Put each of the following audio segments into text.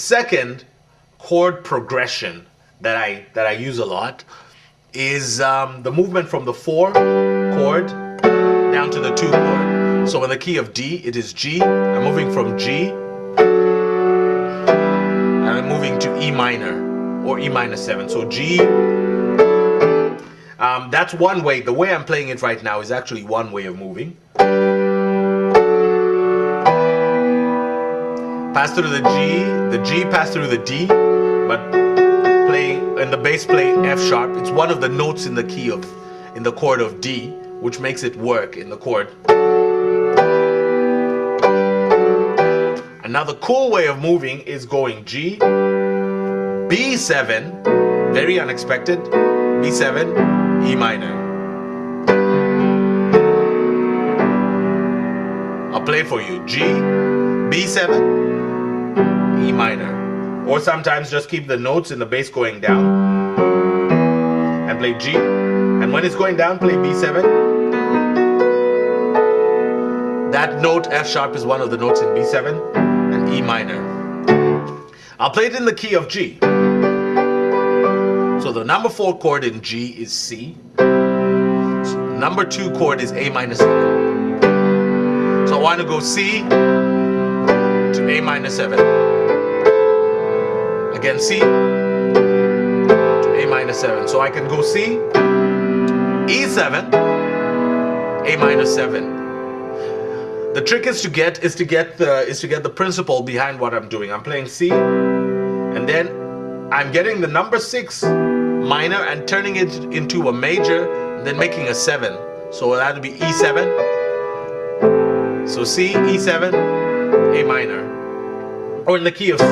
Second chord progression that I use a lot is the movement from the 4 chord down to the 2 chord. So in the key of D, it is G. I'm moving from G and I'm moving to E minor or E minor 7. So G. That's one way. The way I'm playing it right now is actually one way of moving. Pass through the G pass through the D, but play in the bass play F sharp. It's one of the notes in the key of, in the chord of D, which makes it work in the chord. Another cool way of moving is going G, B7, very unexpected, B7, E minor. I'll play for you. G, B7, E minor. Or sometimes just keep the notes in the bass going down and play G. And when it's going down, play B7. That note, F sharp, is one of the notes in B7 and E minor. I'll play it in the key of G. So the number 4 chord in G is C. So number 2 chord is A minor 7. So I want to go C to A minor 7. Again, C to A minor 7. So I can go C, E7, A minor 7. The trick is to get the principle behind what I'm doing. I'm playing C, and then I'm getting the number 6 minor and turning it into a major, and then making a 7. So that would be E7. So C, E7, A minor. Or in the key of C.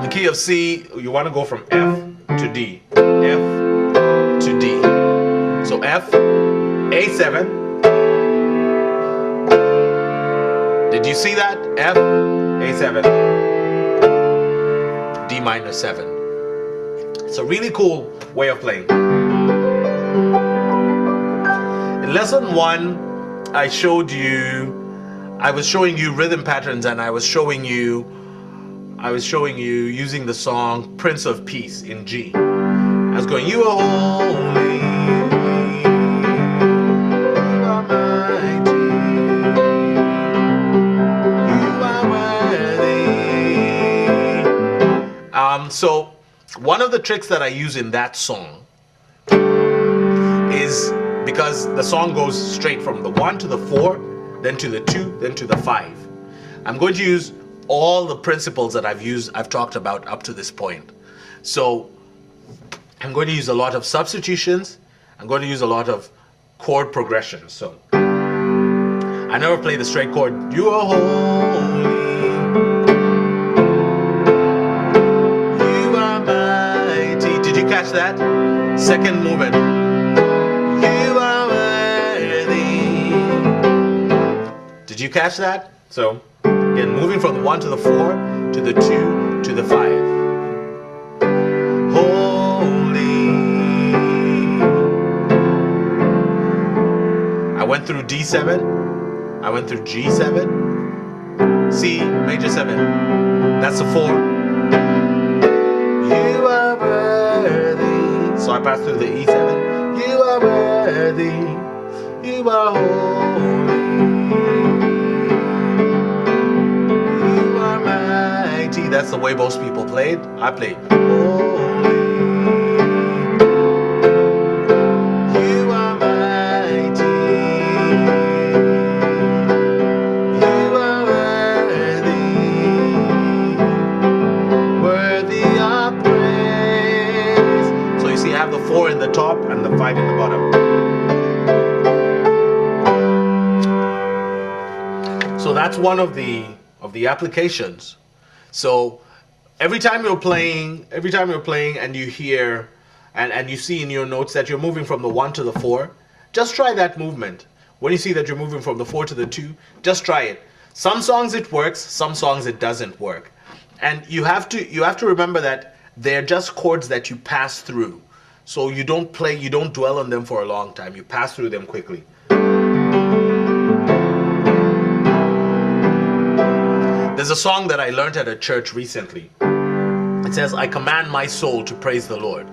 The key of C, you want to go from F to D. F to D. So F, A7. Did you see that? F, A7, D minor 7. It's a really cool way of playing. In lesson 1, I was showing you rhythm patterns, and I was showing you using the song Prince of Peace in G. I was going, you are holy, you are mighty, you are worthy. So one of the tricks that I use in that song is, because the song goes straight from the 1 to the 4, then to the 2, then to the 5. I'm going to use all the principles that I've talked about up to this point. So I'm going to use a lot of substitutions. I'm going to use a lot of chord progressions. So I never play the straight chord. You are holy, you are mighty. Did you catch that? Second movement. You are worthy. Did you catch that? So again, moving from the 1 to the 4 to the 2 to the 5. Holy. I went through D7. I went through G7. C major 7. That's the 4. You are worthy. So I passed through the E7. You are worthy. You are holy. That's the way most people played. I played holy, you are mighty, you are worthy of praise. So you see, I have the 4 in the top and the 5 in the bottom. So that's one of the applications. So every time you're playing and you hear and you see in your notes that you're moving from the 1 to the 4, just try that movement. When you see that you're moving from the 4 to the 2, just try it. Some songs it works, some songs it doesn't work. And you have to remember that they're just chords that you pass through. So you don't dwell on them for a long time. You pass through them quickly. There's a song that I learned at a church recently. It says, I command my soul to praise the Lord.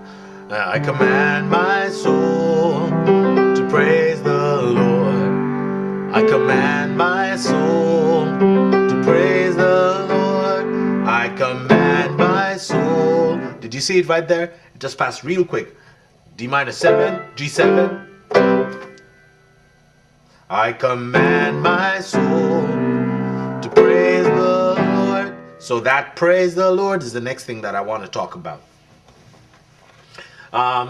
I command my soul to praise the Lord. I command my soul to praise the Lord. I command my soul. Did you see it right there? It just passed real quick. D minor 7, G7. I command my soul to praise the Lord. So that praise the Lord is the next thing that I want to talk about.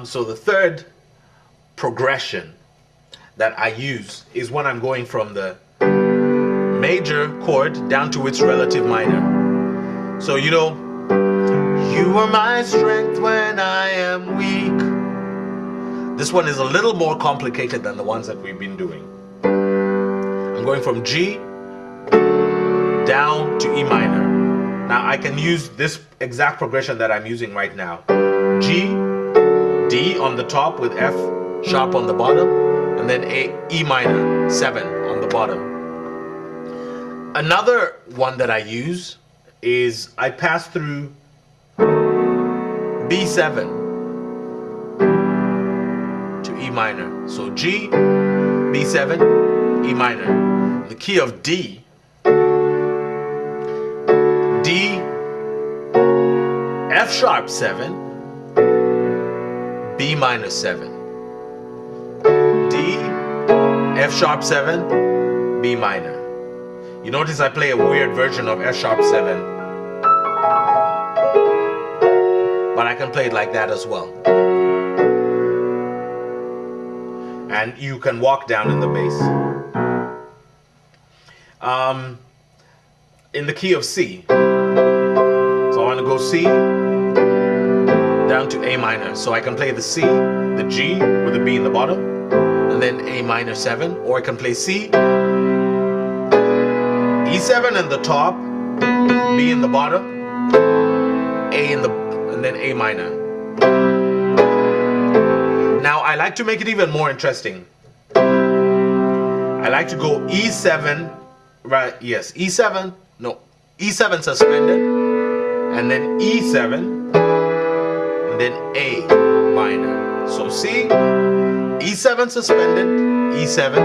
So the third progression that I use is when I'm going from the major chord down to its relative minor. So you know, you are my strength when I am weak. This one is a little more complicated than the ones that we've been doing. I'm going from G down to E minor. Now I can use this exact progression that I'm using right now. G, D on the top with F sharp on the bottom, and then E minor 7 on the bottom. Another one that I use is I pass through B7 to E minor. So G, B7, E minor. The key of D, D, F sharp 7, B minor 7. D, F sharp 7, B minor. You notice I play a weird version of F sharp 7, but I can play it like that as well. And you can walk down in the bass. In the key of C. So I want to go C down to A minor. So I can play the C, the G with the B in the bottom, and then A minor 7. Or I can play C, E7 in the top, B in the bottom, A in the, and then A minor. Now I like to make it even more interesting. I like to go E7, right? Yes, E7. No, E7 suspended, and then E7, and then A minor. So C, E7 suspended, E7,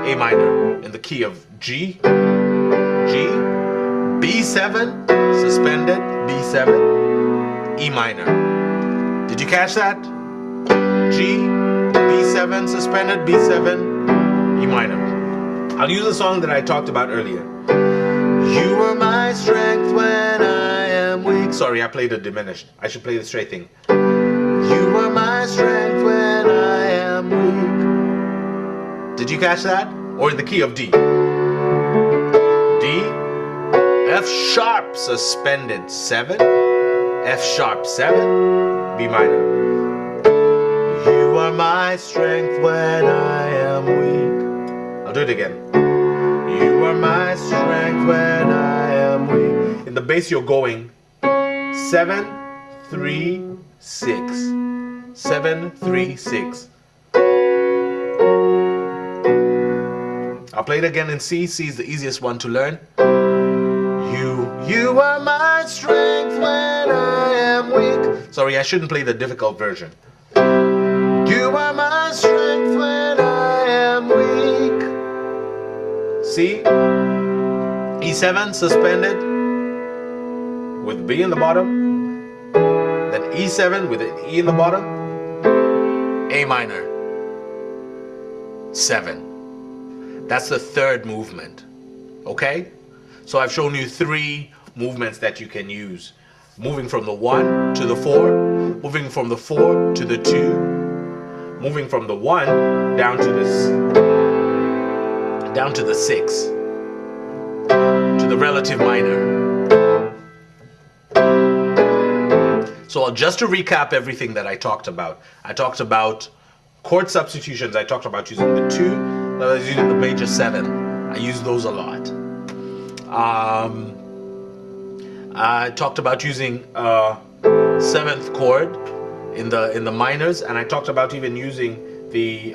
A minor in the key of G, G, B7 suspended, B7, E minor. Did you catch that? G, B7 suspended, B7, E minor. I'll use a song that I talked about earlier. You are my strength when I am weak. Sorry, I played a diminished. I should play the straight thing. You are my strength when I am weak. Did you catch that? Or in the key of D. D, F sharp suspended 7, F sharp 7, B minor. You are my strength when I am weak. I'll do it again. You are my strength when I am weak. In the bass you're going 7, 3, 6. 7, 3, 6. I'll play it again in C. C is the easiest one to learn. You are my strength when I am weak. Sorry, I shouldn't play the difficult version. You are my strength when I am weak. C, E7 suspended with B in the bottom, then E7 with an E in the bottom, A minor, 7. That's the third movement. Okay? So I've shown you 3 movements that you can use. Moving from the 1 to the 4, moving from the 4 to the 2, moving from the 1 down to this, down to the 6, to the relative minor. So just to recap everything that I talked about chord substitutions. I talked about using the 2, I was using the major 7. I use those a lot. I talked about using 7th chord in the minors, and I talked about even using the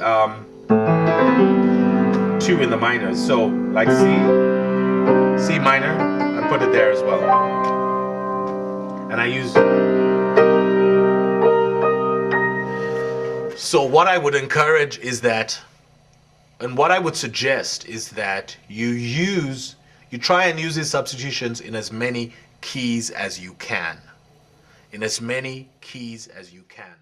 2 in the minors. So like C minor, I'm put it there as well. And I use... So what I would encourage is that, and what I would suggest is that you try and use these substitutions in as many keys as you can. In as many keys as you can.